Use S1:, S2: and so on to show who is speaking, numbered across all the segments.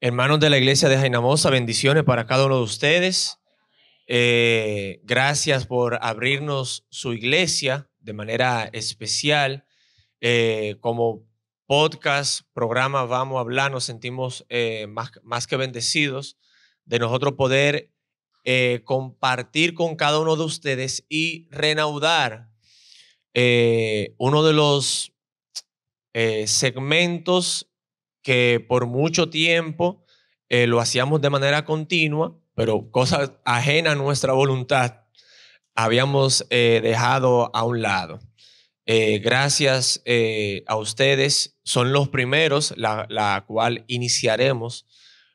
S1: Hermanos de la iglesia de Jainamosa, bendiciones para cada uno de ustedes. Gracias por abrirnos su iglesia de manera especial. Como podcast, programa Vamos a Hablar, nos sentimos más que bendecidos de nosotros poder compartir con cada uno de ustedes y reanudar uno de los segmentos que por mucho tiempo lo hacíamos de manera continua, pero cosas ajenas a nuestra voluntad habíamos dejado a un lado. Gracias a ustedes, son los primeros, la cual iniciaremos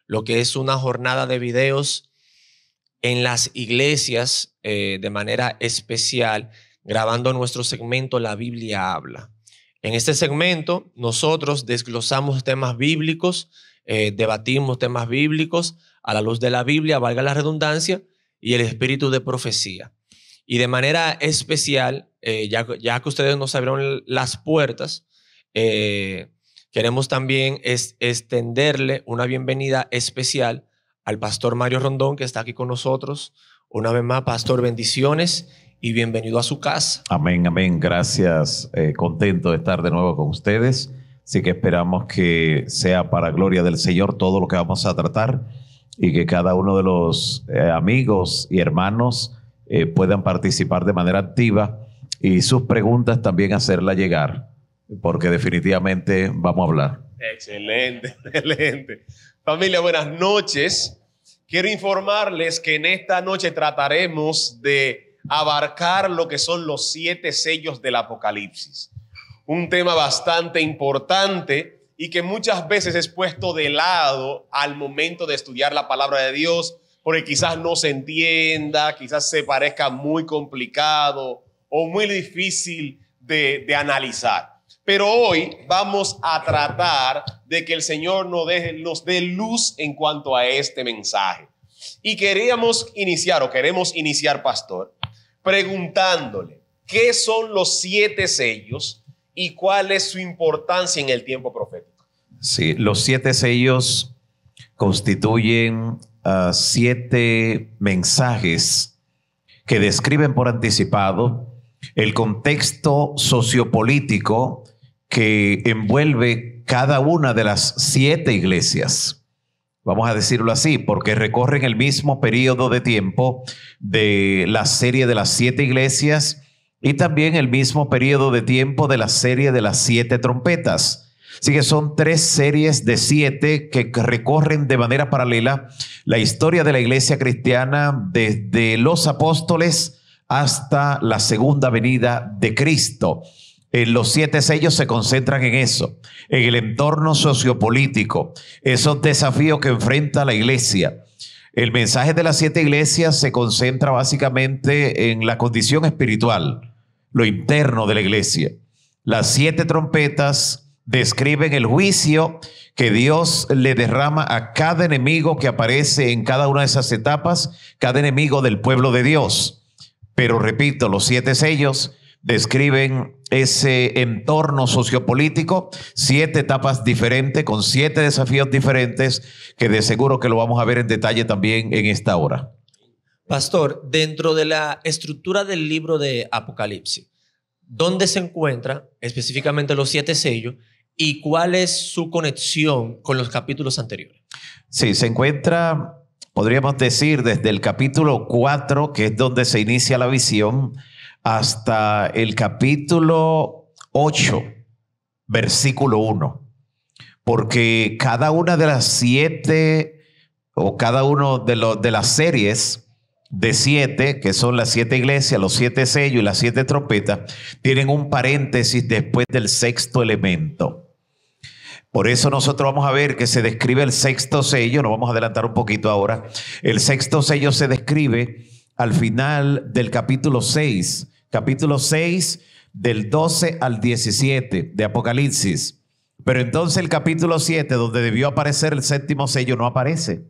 S1: lo que es una jornada de videos en las iglesias de manera especial, grabando nuestro segmento La Biblia Habla. En este segmento nosotros desglosamos temas bíblicos, debatimos temas bíblicos a la luz de la Biblia, valga la redundancia, y el espíritu de profecía. Y de manera especial, ya que ustedes nos abrieron las puertas, queremos también extenderle una bienvenida especial al pastor Mario Rondón, que está aquí con nosotros. Una vez más, pastor, bendiciones y bienvenido a su casa.
S2: Amén, amén. Gracias. Contento de estar de nuevo con ustedes. Así que esperamos que sea para gloria del Señor todo lo que vamos a tratar y que cada uno de los amigos y hermanos puedan participar de manera activa y sus preguntas también hacerlas llegar, porque definitivamente vamos a hablar.
S3: Excelente, excelente. Familia, buenas noches. Quiero informarles que en esta noche trataremos de abarcar lo que son los 7 sellos del Apocalipsis. Un tema bastante importante y que muchas veces es puesto de lado al momento de estudiar la palabra de Dios, porque quizás no se entienda, quizás se parezca muy complicado o muy difícil de analizar. Pero hoy vamos a tratar de que el Señor nos dé luz en cuanto a este mensaje. Y queremos iniciar, pastor, preguntándole qué son los 7 sellos y cuál es su importancia en el tiempo profético.
S2: Sí, los 7 sellos constituyen 7 mensajes que describen por anticipado el contexto sociopolítico que envuelve cada una de las 7 iglesias. Vamos a decirlo así, porque recorren el mismo periodo de tiempo de la serie de las 7 iglesias y también el mismo periodo de tiempo de la serie de las 7 trompetas. Así que son 3 series de 7 que recorren de manera paralela la historia de la iglesia cristiana desde los apóstoles hasta la segunda venida de Cristo. Los 7 sellos se concentran en eso, en el entorno sociopolítico, esos desafíos que enfrenta la iglesia. El mensaje de las 7 iglesias se concentra básicamente en la condición espiritual, lo interno de la iglesia. Las 7 trompetas describen el juicio que Dios le derrama a cada enemigo que aparece en cada una de esas etapas, cada enemigo del pueblo de Dios. Pero repito, los 7 sellos describen ese entorno sociopolítico, 7 etapas diferentes, con 7 desafíos diferentes, que de seguro que lo vamos a ver en detalle también en esta hora.
S1: Pastor, dentro de la estructura del libro de Apocalipsis, ¿dónde se encuentran específicamente los 7 sellos y cuál es su conexión con los capítulos anteriores?
S2: Sí, se encuentra, podríamos decir, desde el capítulo 4, que es donde se inicia la visión, hasta el capítulo 8, versículo 1. Porque cada una de las 7 o cada uno de las series de 7, que son las 7 iglesias, los 7 sellos y las 7 trompetas, tienen un paréntesis después del 6º elemento. Por eso nosotros vamos a ver que se describe el 6º sello, nos vamos a adelantar un poquito ahora. El 6º sello se describe al final del capítulo 6 del 12 al 17 de Apocalipsis. Pero entonces el capítulo 7, donde debió aparecer el 7º sello, no aparece,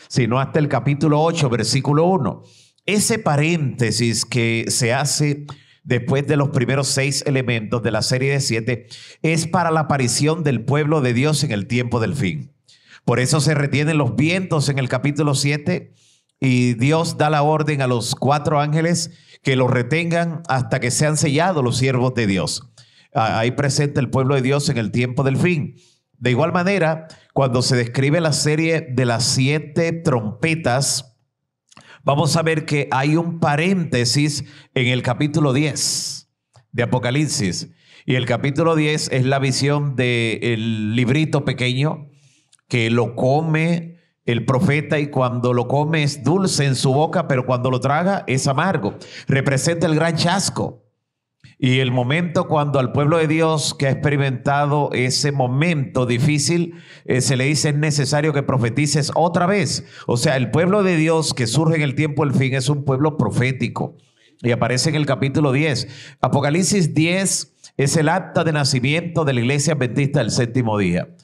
S2: sino hasta el capítulo 8, versículo 1. Ese paréntesis que se hace después de los primeros 6 elementos de la serie de 7 es para la aparición del pueblo de Dios en el tiempo del fin. Por eso se retienen los vientos en el capítulo 7 y Dios da la orden a los 4 ángeles que los retengan hasta que sean sellados los siervos de Dios. Ahí presenta el pueblo de Dios en el tiempo del fin. De igual manera, cuando se describe la serie de las 7 trompetas, vamos a ver que hay un paréntesis en el capítulo 10 de Apocalipsis. Y el capítulo 10 es la visión del librito pequeño que lo come el profeta, y cuando lo come es dulce en su boca, pero cuando lo traga es amargo. Representa el gran chasco. Y el momento cuando al pueblo de Dios que ha experimentado ese momento difícil, se le dice: es necesario que profetices otra vez. O sea, el pueblo de Dios que surge en el tiempo del fin es un pueblo profético. Y aparece en el capítulo 10. Apocalipsis 10 es el acta de nacimiento de la iglesia adventista del séptimo día.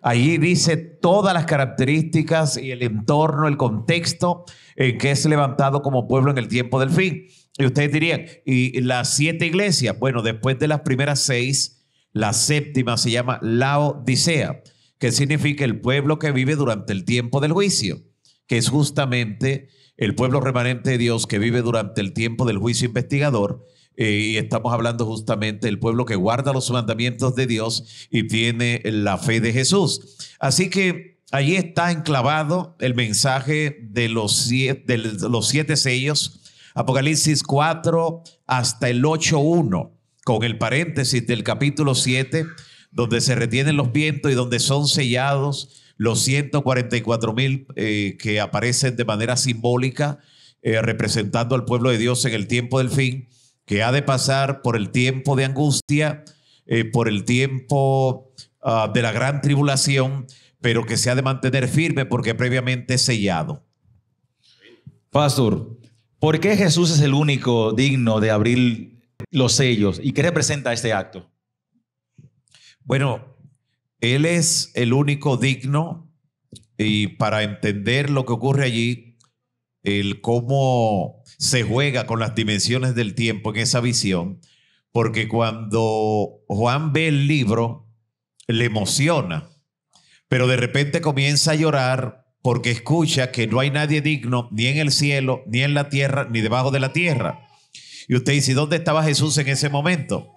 S2: Allí dice todas las características y el entorno, el contexto en que es levantado como pueblo en el tiempo del fin. Y ustedes dirían, ¿y las 7 iglesias? Bueno, después de las primeras 6, la séptima se llama Laodicea, que significa el pueblo que vive durante el tiempo del juicio, que es justamente el pueblo remanente de Dios que vive durante el tiempo del juicio investigador. Y estamos hablando justamente del pueblo que guarda los mandamientos de Dios y tiene la fe de Jesús. Así que allí está enclavado el mensaje de los 7 sellos, Apocalipsis 4 hasta el 8:1, con el paréntesis del capítulo 7, donde se retienen los vientos y donde son sellados los 144,000 que aparecen de manera simbólica, representando al pueblo de Dios en el tiempo del fin, que ha de pasar por el tiempo de angustia, por el tiempo de la gran tribulación, pero que se ha de mantener firme porque previamente es sellado.
S4: Pastor, ¿por qué Jesús es el único digno de abrir los sellos? ¿Y qué representa este acto?
S2: Bueno, Él es el único digno, y para entender lo que ocurre allí, el cómo se juega con las dimensiones del tiempo en esa visión, porque cuando Juan ve el libro, le emociona, pero de repente comienza a llorar porque escucha que no hay nadie digno ni en el cielo, ni en la tierra, ni debajo de la tierra. Y usted dice, ¿dónde estaba Jesús en ese momento?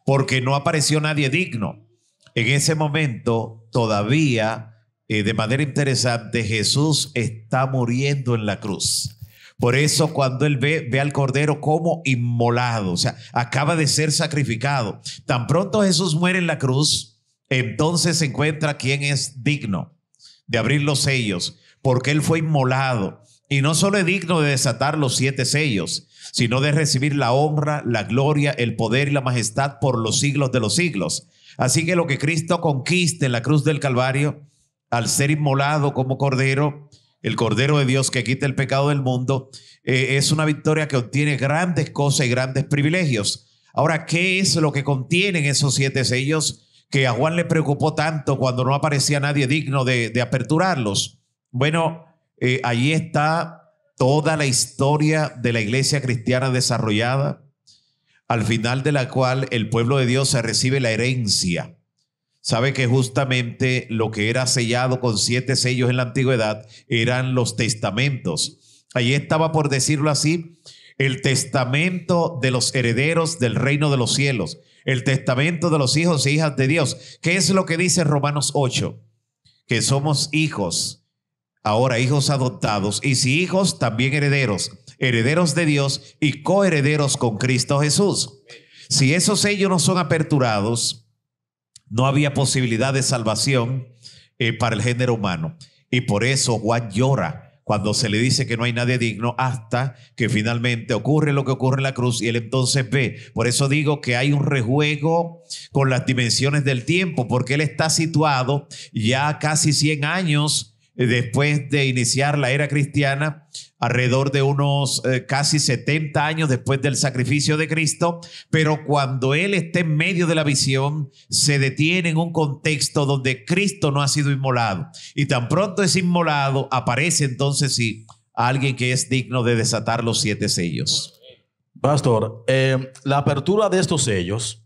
S2: Porque no apareció nadie digno. En ese momento todavía, de manera interesante, Jesús está muriendo en la cruz. Por eso cuando él ve al Cordero como inmolado, o sea, acaba de ser sacrificado. Tan pronto Jesús muere en la cruz, entonces se encuentra quien es digno de abrir los sellos, porque él fue inmolado. Y no solo es digno de desatar los 7 sellos, sino de recibir la honra, la gloria, el poder y la majestad por los siglos de los siglos. Así que lo que Cristo conquista en la cruz del Calvario, al ser inmolado como Cordero, el Cordero de Dios que quita el pecado del mundo, es una victoria que obtiene grandes cosas y grandes privilegios. Ahora, ¿qué es lo que contienen esos 7 sellos que a Juan le preocupó tanto cuando no aparecía nadie digno de aperturarlos? Bueno, allí está toda la historia de la iglesia cristiana desarrollada, al final de la cual el pueblo de Dios se recibe la herencia. Sabe que justamente lo que era sellado con 7 sellos en la antigüedad eran los testamentos. Allí estaba, por decirlo así, el testamento de los herederos del reino de los cielos, el testamento de los hijos e hijas de Dios. ¿Qué es lo que dice Romanos 8? Que somos hijos, ahora hijos adoptados, y si hijos, también herederos, herederos de Dios y coherederos con Cristo Jesús. Si esos sellos no son aperturados, no había posibilidad de salvación para el género humano. Y por eso Juan llora cuando se le dice que no hay nadie digno, hasta que finalmente ocurre lo que ocurre en la cruz y él entonces ve. Por eso digo que hay un rejuego con las dimensiones del tiempo, porque él está situado ya casi 100 años después de iniciar la era cristiana, alrededor de unos casi 70 años después del sacrificio de Cristo, pero cuando él está en medio de la visión, se detiene en un contexto donde Cristo no ha sido inmolado, y tan pronto es inmolado, aparece entonces sí alguien que es digno de desatar los 7 sellos.
S4: Pastor, la apertura de estos sellos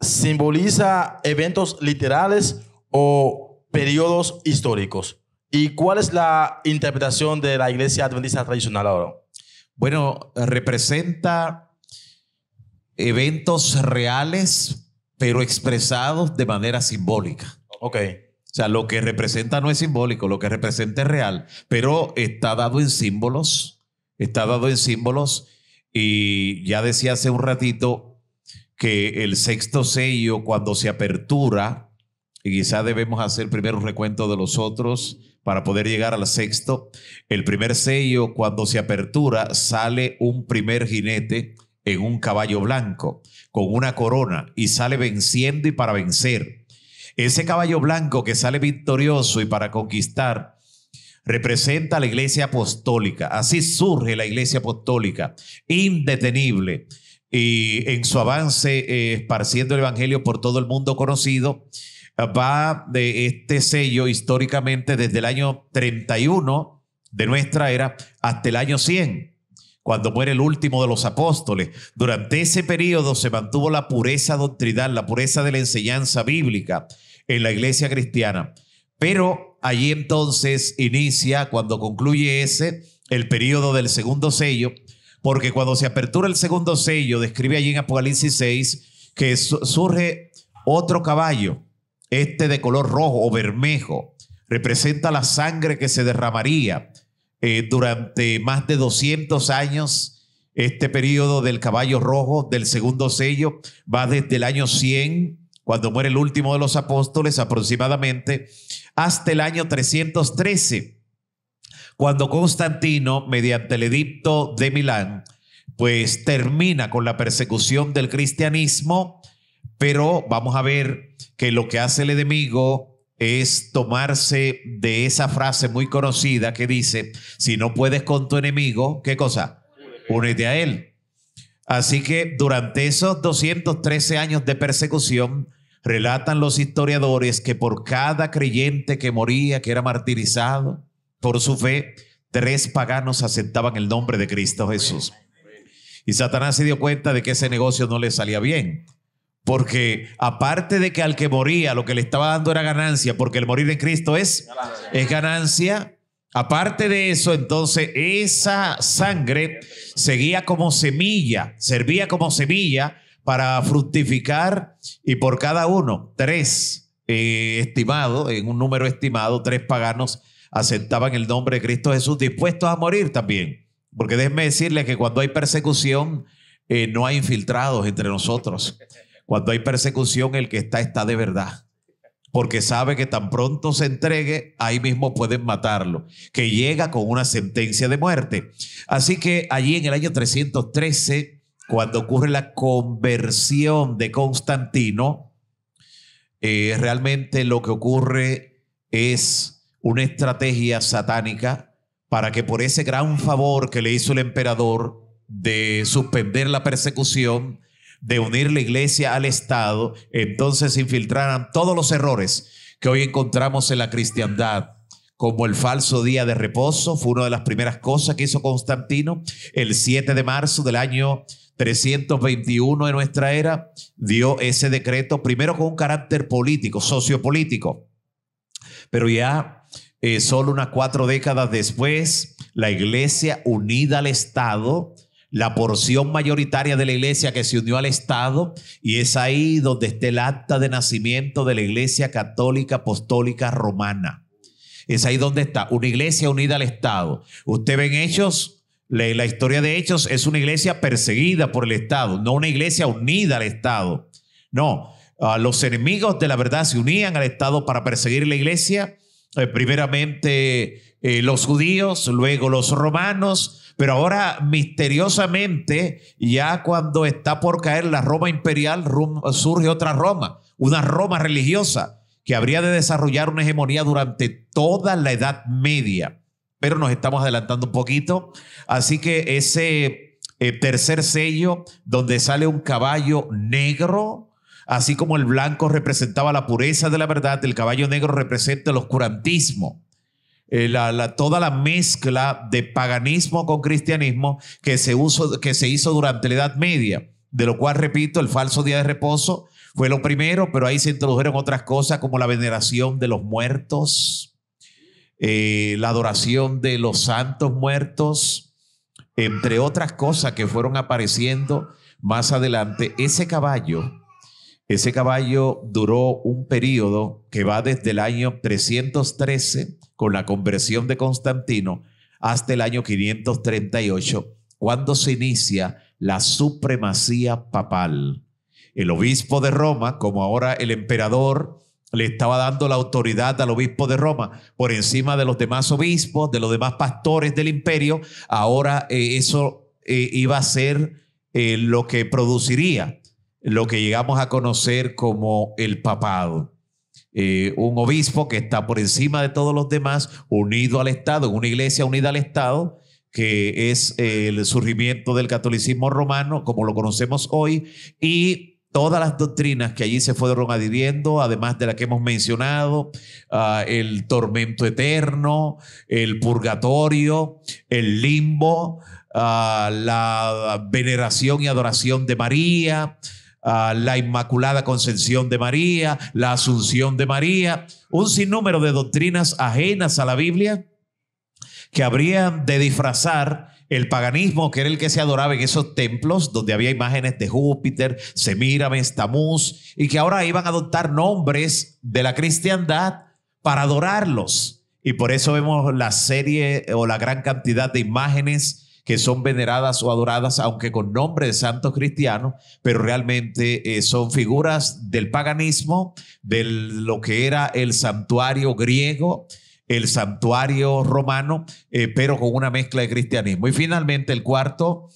S4: simboliza eventos literales o
S5: periodos históricos. ¿Y cuál es la interpretación de la iglesia adventista tradicional ahora?
S2: Bueno, representa eventos reales, pero expresados de manera simbólica.
S5: Ok.
S2: O sea, lo que representa no es simbólico, lo que representa es real, pero está dado en símbolos, y ya decía hace un ratito que el sexto sello, cuando se apertura, y quizá debemos hacer primero un recuento de los otros para poder llegar al sexto. El primer sello, cuando se apertura, sale un primer jinete en un caballo blanco con una corona y sale venciendo y para vencer. Ese caballo blanco que sale victorioso y para conquistar representa a la iglesia apostólica. Así surge la iglesia apostólica, indetenible, y en su avance esparciendo el evangelio por todo el mundo conocido. Va de este sello históricamente desde el año 31 de nuestra era hasta el año 100, cuando muere el último de los apóstoles. Durante ese periodo se mantuvo la pureza doctrinal, la pureza de la enseñanza bíblica en la iglesia cristiana. Pero allí entonces inicia, cuando concluye el periodo del segundo sello, porque cuando se apertura el segundo sello, describe allí en Apocalipsis 6 que surge otro caballo, de color rojo o bermejo. Representa la sangre que se derramaría durante más de 200 años. Este periodo del caballo rojo del segundo sello va desde el año 100, cuando muere el último de los apóstoles aproximadamente, hasta el año 313, cuando Constantino, mediante el edicto de Milán, pues termina con la persecución del cristianismo. Pero vamos a ver que lo que hace el enemigo es tomarse de esa frase muy conocida que dice: si no puedes con tu enemigo, ¿qué cosa? Únete a él. Así que durante esos 213 años de persecución, relatan los historiadores que por cada creyente que moría, que era martirizado por su fe, 3 paganos aceptaban el nombre de Cristo Jesús. Y Satanás se dio cuenta de que ese negocio no le salía bien. Porque aparte de que al que moría lo que le estaba dando era ganancia, porque el morir en Cristo es ganancia. Aparte de eso, entonces esa sangre servía como semilla para fructificar, y por cada uno, 3 estimado, en un número estimado, 3 paganos aceptaban el nombre de Cristo Jesús, dispuestos a morir también. Porque déjenme decirles que cuando hay persecución, no hay infiltrados entre nosotros. Cuando hay persecución, el que está de verdad, porque sabe que tan pronto se entregue, ahí mismo pueden matarlo, que llega con una sentencia de muerte. Así que allí en el año 313, cuando ocurre la conversión de Constantino, realmente lo que ocurre es una estrategia satánica para que por ese gran favor que le hizo el emperador de suspender la persecución, de unir la iglesia al Estado, entonces se infiltraran todos los errores que hoy encontramos en la cristiandad, como el falso día de reposo. Fue una de las primeras cosas que hizo Constantino. El 7 de marzo del año 321 de nuestra era, dio ese decreto, primero con un carácter político, sociopolítico, pero ya solo unas 4 décadas después, la iglesia unida al Estado, la porción mayoritaria de la iglesia que se unió al Estado, y es ahí donde está el acta de nacimiento de la Iglesia Católica Apostólica Romana. Es ahí donde está, una iglesia unida al Estado. Usted ve en Hechos, la historia de Hechos es una iglesia perseguida por el Estado, no una iglesia unida al Estado. No, los enemigos de la verdad se unían al Estado para perseguir la iglesia, primeramente los judíos, luego los romanos. Pero ahora misteriosamente, ya cuando está por caer la Roma imperial, surge otra Roma, una Roma religiosa que habría de desarrollar una hegemonía durante toda la Edad Media. Pero nos estamos adelantando un poquito. Así que ese tercer sello, donde sale un caballo negro, así como el blanco representaba la pureza de la verdad, el caballo negro representa el oscurantismo. Toda la mezcla de paganismo con cristianismo que se hizo durante la Edad Media, de lo cual, repito, el falso día de reposo fue lo primero, pero ahí se introdujeron otras cosas como la veneración de los muertos, la adoración de los santos muertos, entre otras cosas que fueron apareciendo más adelante. Ese caballo duró un periodo que va desde el año 313 con la conversión de Constantino hasta el año 538, cuando se inicia la supremacía papal. El obispo de Roma, como ahora el emperador, le estaba dando la autoridad al obispo de Roma por encima de los demás obispos, de los demás pastores del imperio. Ahora eso iba a ser lo que produciría lo que llegamos a conocer como el papado. Un obispo que está por encima de todos los demás, unido al Estado, en una iglesia unida al Estado, que es el surgimiento del catolicismo romano, como lo conocemos hoy, y todas las doctrinas que allí se fueron adhiriendo, además de la que hemos mencionado, el tormento eterno, el purgatorio, el limbo, la veneración y adoración de María, la Inmaculada Concepción de María, la Asunción de María, un sinnúmero de doctrinas ajenas a la Biblia que habrían de disfrazar el paganismo, que era el que se adoraba en esos templos donde había imágenes de Júpiter, Semíramis, Tamuz, y que ahora iban a adoptar nombres de la cristiandad para adorarlos. Y por eso vemos la serie o la gran cantidad de imágenes que son veneradas o adoradas, aunque con nombre de santos cristianos, pero realmente son figuras del paganismo, de lo que era el santuario griego, el santuario romano, pero con una mezcla de cristianismo. Y finalmente el cuarto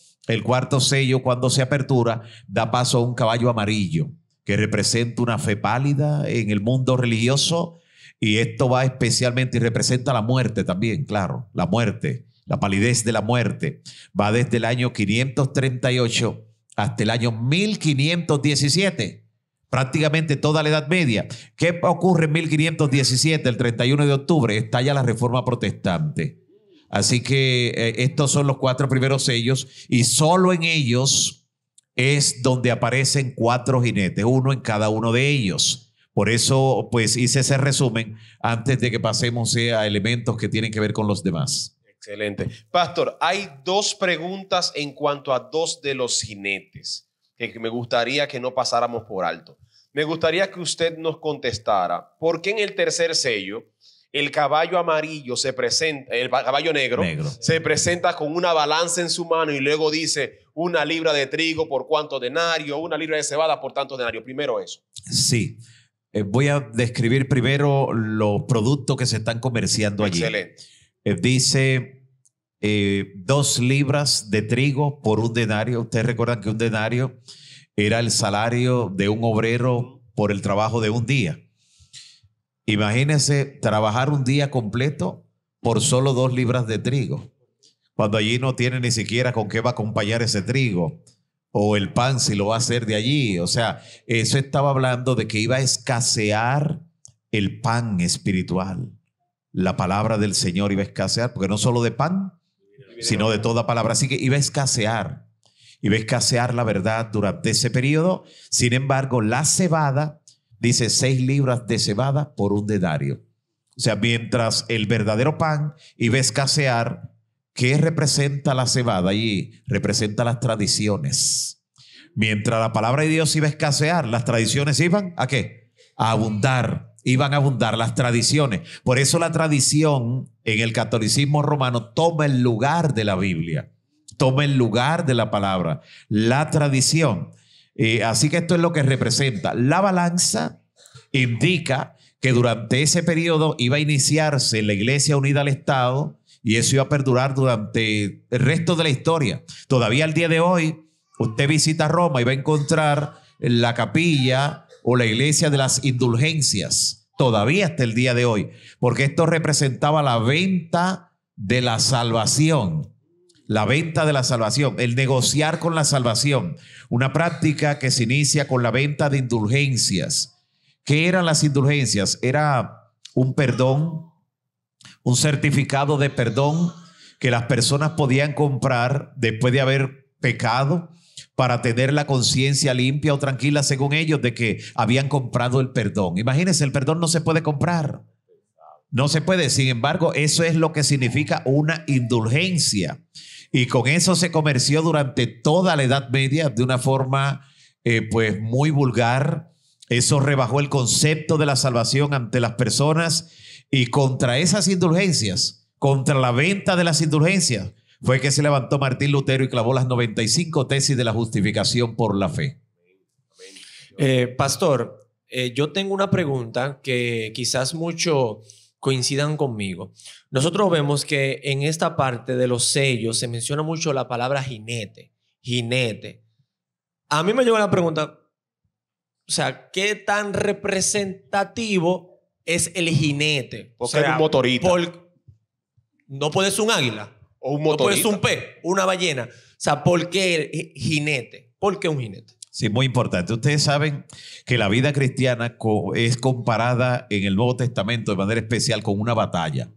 S2: sello, cuando se apertura, da paso a un caballo amarillo que representa una fe pálida en el mundo religioso, y esto va especialmente y representa la muerte también, claro, la muerte, la palidez de la muerte. Va desde el año 538 hasta el año 1517. Prácticamente toda la Edad Media. ¿Qué ocurre en 1517? El 31 de octubre estalla la Reforma Protestante. Así que estos son los 4 primeros sellos, y solo en ellos es donde aparecen 4 jinetes, uno en cada uno de ellos. Por eso pues hice ese resumen antes de que pasemos a elementos que tienen que ver con los demás.
S3: Excelente. Pastor, hay 2 preguntas en cuanto a 2 de los jinetes que me gustaría que no pasáramos por alto. Me gustaría que usted nos contestara por qué en el tercer sello el caballo amarillo se presenta, el caballo negro se presenta con una balanza en su mano y luego dice 1 libra de trigo por cuánto denario, 1 libra de cebada por tanto denario. Primero eso.
S2: Sí. Voy a describir primero los productos que se están comerciando allí.
S3: Excelente.
S2: Dice 2 libras de trigo por 1 denario. Ustedes recuerdan que 1 denario era el salario de un obrero por el trabajo de un día. Imagínense trabajar un día completo por solo 2 libras de trigo, cuando allí no tiene ni siquiera con qué va a acompañar ese trigo, o el pan si lo va a hacer de allí. O sea, eso estaba hablando de que iba a escasear el pan espiritual. La palabra del Señor iba a escasear, porque no solo de pan, sino de toda palabra. Así que iba a escasear la verdad durante ese periodo. Sin embargo, la cebada, dice 6 libras de cebada por 1 denario. O sea, mientras el verdadero pan iba a escasear, ¿qué representa la cebada? Allí representa las tradiciones. Mientras la palabra de Dios iba a escasear, las tradiciones iban ¿a qué? A abundar. Iban a abundar las tradiciones. Por eso la tradición en el catolicismo romano toma el lugar de la Biblia, toma el lugar de la palabra, la tradición. Así que esto es lo que representa. La balanza indica que durante ese periodo iba a iniciarse la Iglesia unida al Estado, y eso iba a perdurar durante el resto de la historia. Todavía al día de hoy, usted visita Roma y va a encontrar la capilla o la iglesia de las indulgencias, todavía hasta el día de hoy, porque esto representaba la venta de la salvación. La venta de la salvación, el negociar con la salvación, una práctica que se inicia con la venta de indulgencias. ¿Qué eran las indulgencias? Era un perdón, un certificado de perdón que las personas podían comprar después de haber pecado, para tener la conciencia limpia o tranquila, según ellos, de que habían comprado el perdón. Imagínense, el perdón no se puede comprar. No se puede. Sin embargo, eso es lo que significa una indulgencia. Y con eso se comerció durante toda la Edad Media de una forma pues muy vulgar. Eso rebajó el concepto de la salvación ante las personas, y contra esas indulgencias, contra la venta de las indulgencias, fue que se levantó Martín Lutero y clavó las 95 tesis de la justificación por la fe.
S1: Pastor, yo tengo una pregunta que quizás muchos coincidan conmigo. Nosotros vemos que en esta parte de los sellos se menciona mucho la palabra jinete. Jinete. A mí me llegó la pregunta, o sea, ¿qué tan representativo es el jinete?
S3: Porque
S1: o sea,
S3: es un motorista.
S1: No puede ser un águila.
S3: O un
S1: No puede
S3: motorista.
S1: ser un pez, una ballena. O sea, ¿por qué jinete? ¿Por qué un jinete?
S2: Sí, muy importante. Ustedes saben que la vida cristiana es comparada en el Nuevo Testamento de manera especial con una batalla.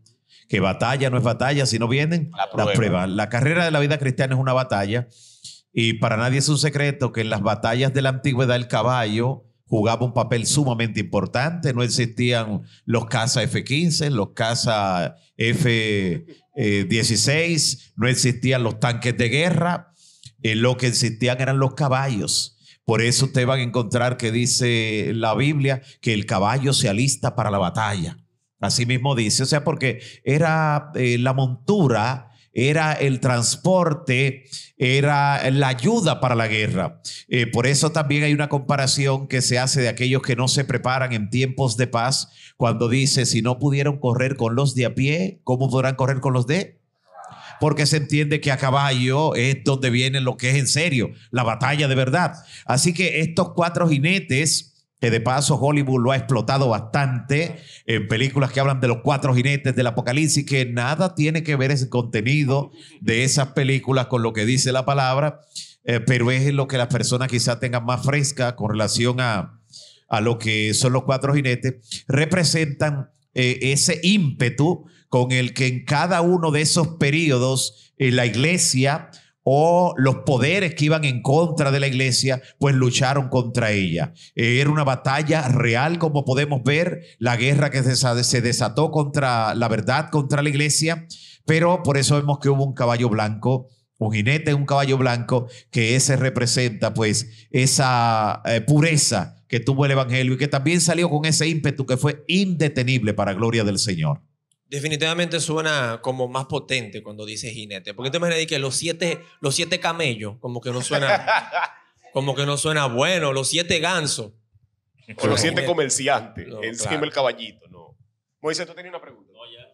S2: Que batalla no es batalla, sino vienen las pruebas. La carrera de la vida cristiana es una batalla, y para nadie es un secreto que en las batallas de la antigüedad el caballo jugaba un papel sumamente importante. No existían los cazas F-15, los cazas F-16, no existían los tanques de guerra. Lo que existían eran los caballos. Por eso ustedes van a encontrar que dice la Biblia que el caballo se alista para la batalla. Así mismo dice, o sea, porque era la montura, era el transporte, era la ayuda para la guerra. Por eso también hay una comparación que se hace de aquellos que no se preparan en tiempos de paz, cuando dice, si no pudieron correr con los de a pie, ¿cómo podrán correr con los de? Porque se entiende que a caballo es donde viene lo que es en serio, la batalla de verdad. Así que estos 4 jinetes, que de paso Hollywood lo ha explotado bastante en películas que hablan de los 4 jinetes del Apocalipsis, que nada tiene que ver ese contenido de esas películas con lo que dice la palabra, pero es lo que las personas quizás tengan más fresca con relación a lo que son los 4 jinetes. Representan ese ímpetu con el que en cada uno de esos periodos la iglesia o los poderes que iban en contra de la iglesia, pues lucharon contra ella. Era una batalla real, como podemos ver, la guerra que se desató contra la verdad, contra la iglesia, pero por eso vemos que hubo un caballo blanco, un jinete, un caballo blanco, que ese representa pues esa pureza que tuvo el evangelio, y que también salió con ese ímpetu que fue indetenible para gloria del Señor.
S1: Definitivamente suena como más potente cuando dice jinete. Porque te imaginas que los siete camellos, como que no suena bueno, los 7 gansos.
S3: O los 7 comerciantes.
S1: No,
S3: Encima
S1: claro.
S3: el caballito. No. Moisés, ¿tú tenías una pregunta? No, ya.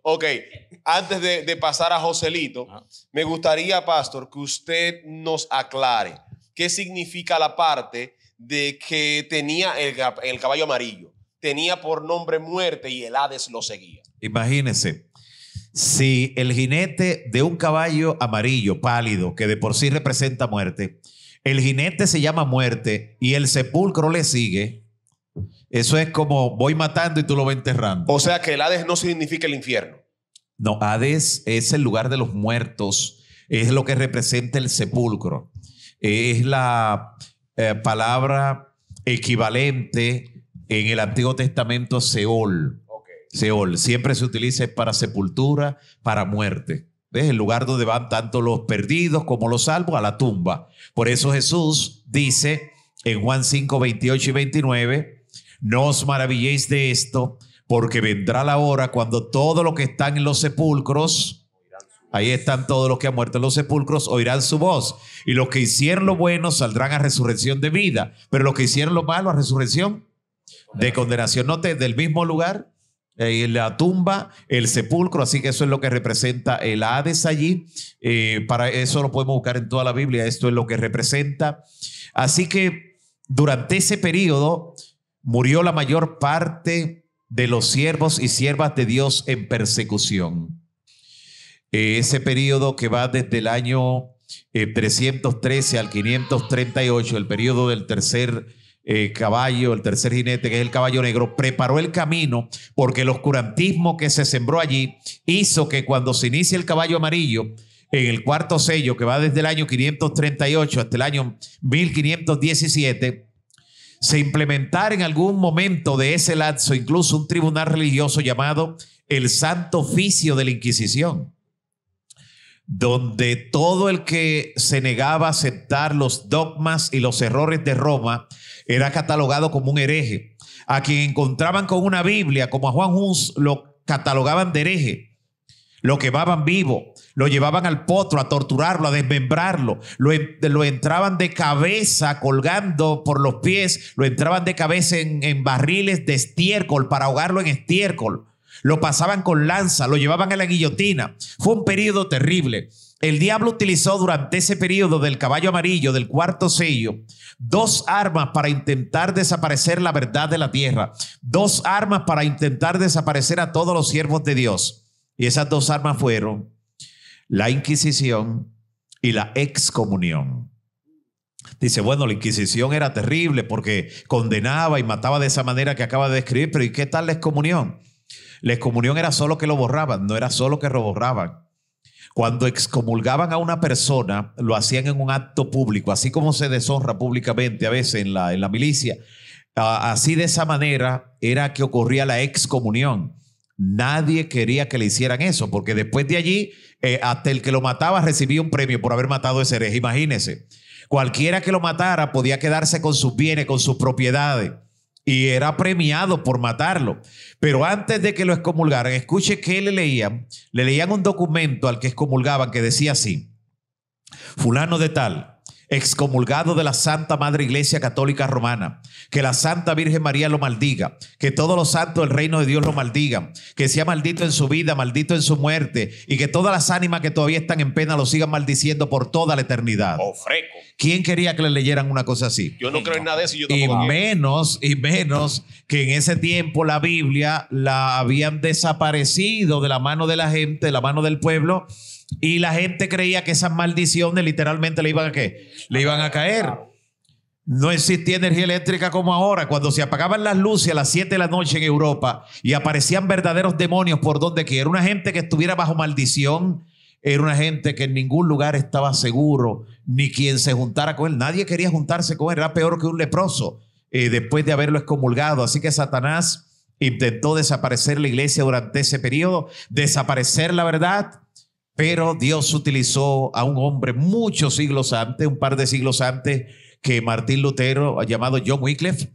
S3: Ok. Antes de pasar a Joselito, me gustaría, pastor, que usted nos aclare qué significa la parte de que tenía el caballo amarillo. Tenía por nombre muerte y el Hades lo seguía.
S2: Imagínense, si el jinete de un caballo amarillo, pálido, que de por sí representa muerte, el jinete se llama muerte y el sepulcro le sigue, eso es como voy matando y tú lo vas enterrando.
S3: O sea que el Hades no significa el infierno.
S2: No, Hades es el lugar de los muertos, es lo que representa el sepulcro. Es la palabra equivalente en el Antiguo Testamento Seol. Seol siempre se utiliza para sepultura, para muerte. ¿Ves? El lugar donde van tanto los perdidos como los salvos a la tumba. Por eso Jesús dice en Juan 5, 28 y 29, no os maravilléis de esto, porque vendrá la hora cuando todos los que están en los sepulcros, ahí están todos los que han muerto en los sepulcros, oirán su voz. Y los que hicieron lo bueno saldrán a resurrección de vida, pero los que hicieron lo malo a resurrección de condenación. Note, del mismo lugar, la tumba, el sepulcro, así que eso es lo que representa el Hades allí. Para eso lo podemos buscar en toda la Biblia, esto es lo que representa. Así que durante ese periodo murió la mayor parte de los siervos y siervas de Dios en persecución. Ese periodo que va desde el año 313 al 538, el periodo del tercer caballo, el tercer jinete, que es el caballo negro, preparó el camino, porque el oscurantismo que se sembró allí hizo que cuando se inicia el caballo amarillo, en el cuarto sello, que va desde el año 538 hasta el año 1517, se implementara en algún momento de ese lapso incluso un tribunal religioso llamado el Santo Oficio de la Inquisición, donde todo el que se negaba a aceptar los dogmas y los errores de Roma era catalogado como un hereje. A quien encontraban con una Biblia, como a Juan Hus, lo catalogaban de hereje, lo quemaban vivo, lo llevaban al potro a torturarlo, a desmembrarlo, lo entraban de cabeza colgando por los pies, lo entraban de cabeza en barriles de estiércol para ahogarlo en estiércol, lo pasaban con lanza, lo llevaban a la guillotina. Fue un periodo terrible. El diablo utilizó durante ese periodo del caballo amarillo, del cuarto sello, dos armas para intentar desaparecer la verdad de la tierra, dos armas para intentar desaparecer a todos los siervos de Dios. Y esas dos armas fueron la Inquisición y la excomunión. Dice, bueno, la Inquisición era terrible porque condenaba y mataba de esa manera que acaba de describir, pero ¿y qué tal la excomunión? La excomunión era solo que lo borraban, no era solo que lo borraban. Cuando excomulgaban a una persona, lo hacían en un acto público, así como se deshonra públicamente a veces en la milicia. Así de esa manera era que ocurría la excomunión. Nadie quería que le hicieran eso, porque después de allí, hasta el que lo mataba recibía un premio por haber matado a ese hereje. Imagínense, cualquiera que lo matara podía quedarse con sus bienes, con sus propiedades, y era premiado por matarlo. Pero antes de que lo excomulgaran, escuche que le leían un documento al que excomulgaban que decía así: fulano de tal, excomulgado de la Santa Madre Iglesia Católica Romana, que la Santa Virgen María lo maldiga, que todos los santos del reino de Dios lo maldigan, que sea maldito en su vida, maldito en su muerte, y que todas las ánimas que todavía están en pena lo sigan maldiciendo por toda la eternidad.
S3: Oh, freco.
S2: ¿Quién quería que le leyeran una cosa así?
S3: Yo no creo en nada de eso. Yo
S2: Y
S3: tampoco.
S2: menos que en ese tiempo la Biblia la habían desaparecido de la mano de la gente, de la mano del pueblo, y la gente creía que esas maldiciones literalmente le iban a ¿qué? Le iban a caer. No existía energía eléctrica como ahora. Cuando se apagaban las luces a las 7 de la noche en Europa y aparecían verdaderos demonios por donde quiera, era una gente que estuviera bajo maldición, era una gente que en ningún lugar estaba seguro, ni quien se juntara con él. Nadie quería juntarse con él, era peor que un leproso después de haberlo excomulgado. Así que Satanás intentó desaparecer la iglesia durante ese periodo, desaparecer la verdad. Pero Dios utilizó a un hombre muchos siglos antes, un par de siglos antes, que Martín Lutero, llamado John Wycliffe,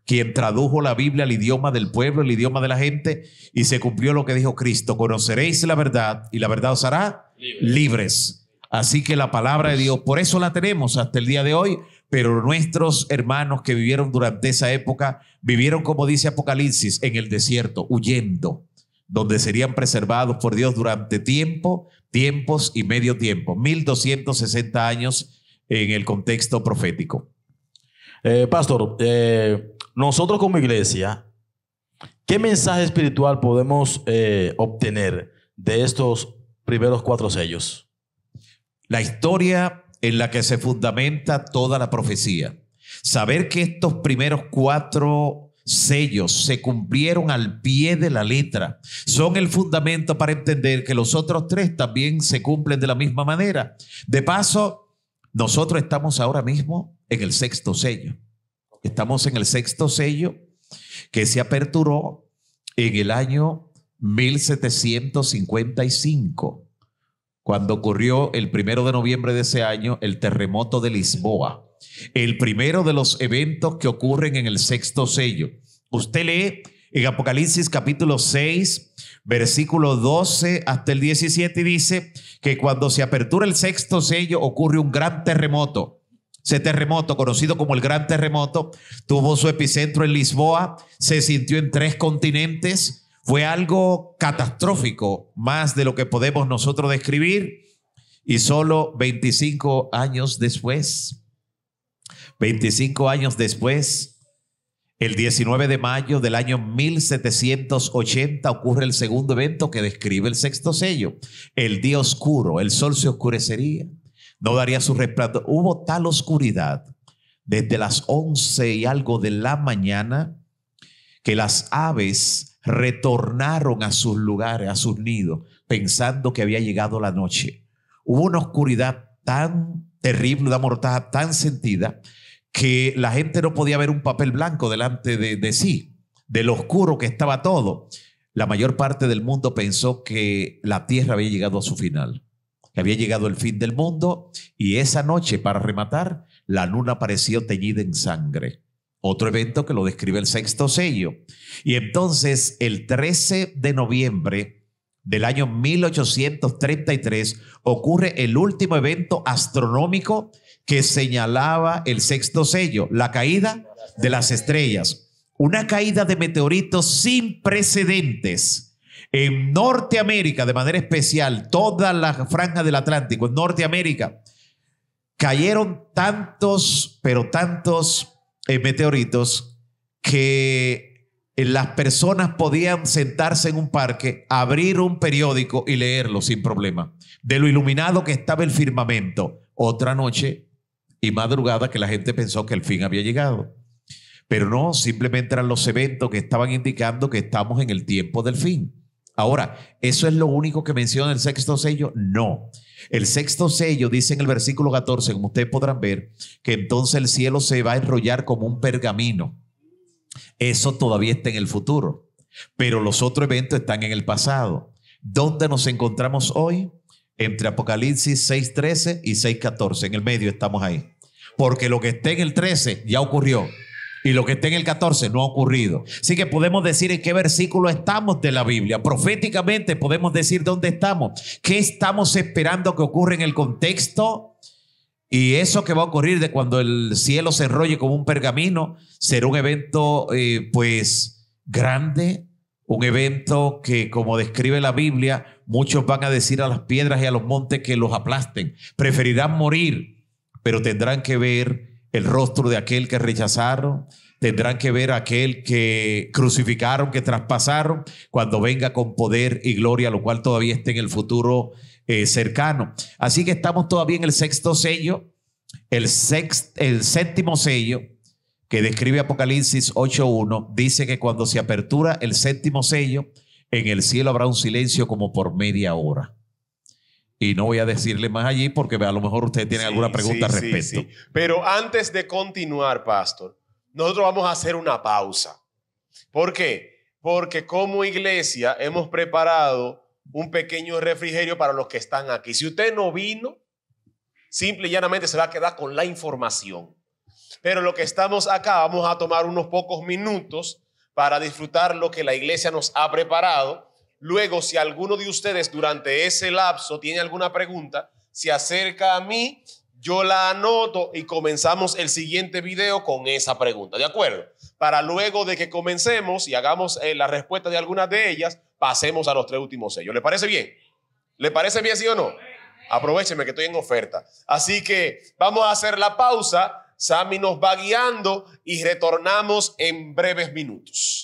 S2: quien tradujo la Biblia al idioma del pueblo, el idioma de la gente, y se cumplió lo que dijo Cristo: conoceréis la verdad y la verdad os hará libres. Así que la palabra de Dios, por eso la tenemos hasta el día de hoy, pero nuestros hermanos que vivieron durante esa época, vivieron, como dice Apocalipsis, en el desierto, huyendo, donde serían preservados por Dios durante tiempos y medio tiempo, 1260 años en el contexto profético.
S5: Pastor, nosotros como iglesia, ¿qué mensaje espiritual podemos obtener de estos primeros 4 sellos?
S2: La historia en la que se fundamenta toda la profecía. Saber que estos primeros 4 sellos se cumplieron al pie de la letra son el fundamento para entender que los otros 3 también se cumplen de la misma manera. De paso, nosotros estamos ahora mismo en el 6º sello. Estamos en el 6º sello que se aperturó en el año 1755, cuando ocurrió el 1 de noviembre de ese año el terremoto de Lisboa. El primero de los eventos que ocurren en el 6º sello. Usted lee en Apocalipsis capítulo 6, versículo 12 hasta el 17, y dice que cuando se apertura el 6º sello ocurre un gran terremoto. Ese terremoto, conocido como el Gran Terremoto, tuvo su epicentro en Lisboa, se sintió en 3 continentes, fue algo catastrófico, más de lo que podemos nosotros describir, y solo 25 años después, el 19 de mayo del año 1780 ocurre el segundo evento que describe el 6º sello. El día oscuro, el sol se oscurecería, no daría su resplandor. Hubo tal oscuridad desde las 11 y algo de la mañana que las aves retornaron a sus lugares, a sus nidos, pensando que había llegado la noche. hubo una oscuridad tan terrible, una mortaja tan sentida, que la gente no podía ver un papel blanco delante de sí, de lo oscuro que estaba todo. La mayor parte del mundo pensó que la tierra había llegado a su final, que había llegado el fin del mundo, y esa noche, para rematar, la luna apareció teñida en sangre. Otro evento que lo describe el sexto sello. Y entonces, el 13 de noviembre del año 1833, ocurre el último evento astronómico que señalaba el sexto sello, la caída de las estrellas. Una caída de meteoritos sin precedentes en Norteamérica, de manera especial, toda la franja del Atlántico, en Norteamérica. Cayeron tantos, pero tantos meteoritos que las personas podían sentarse en un parque, abrir un periódico y leerlo sin problema, de lo iluminado que estaba el firmamento. Otra noche y madrugada que la gente pensó que el fin había llegado. Pero no, simplemente eran los eventos que estaban indicando que estamos en el tiempo del fin. Ahora, ¿eso es lo único que menciona el sexto sello? No. El sexto sello dice en el versículo 14, como ustedes podrán ver, que entonces el cielo se va a enrollar como un pergamino. Eso todavía está en el futuro, pero los otros eventos están en el pasado. ¿Dónde nos encontramos hoy? Entre Apocalipsis 6:13 y 6:14. En el medio estamos ahí. Porque lo que está en el 13 ya ocurrió. Y lo que está en el 14 no ha ocurrido. Así que podemos decir en qué versículo estamos de la Biblia. Proféticamente podemos decir dónde estamos. ¿Qué estamos esperando que ocurra en el contexto? Y eso que va a ocurrir de cuando el cielo se enrolle como un pergamino será un evento pues grande. Un evento que, como describe la Biblia, muchos van a decir a las piedras y a los montes que los aplasten. Preferirán morir, pero tendrán que ver el rostro de aquel que rechazaron, tendrán que ver a aquel que crucificaron, que traspasaron, cuando venga con poder y gloria, lo cual todavía está en el futuro cercano. Así que estamos todavía en el sexto sello, el séptimo sello, que describe Apocalipsis 8:1, dice que cuando se apertura el séptimo sello, en el cielo habrá un silencio como por media hora. Y no voy a decirle más allí porque a lo mejor ustedes tienen alguna pregunta al respecto.
S3: Sí. Pero antes de continuar, pastor, nosotros vamos a hacer una pausa. ¿Por qué? Porque como iglesia hemos preparado un pequeño refrigerio para los que están aquí. Si usted no vino, simple y llanamente se va a quedar con la información. Pero lo que estamos acá, vamos a tomar unos pocos minutos para disfrutar lo que la iglesia nos ha preparado. Luego, si alguno de ustedes durante ese lapso tiene alguna pregunta, se acerca a mí, yo la anoto y comenzamos el siguiente video con esa pregunta. ¿De acuerdo? Para luego de que comencemos y hagamos la respuesta de algunas de ellas, pasemos a los 3 últimos sellos. ¿Le parece bien? ¿Le parece bien, sí o no? Aprovechenme que estoy en oferta. Así que vamos a hacer la pausa. Sammy nos va guiando y retornamos en breves minutos.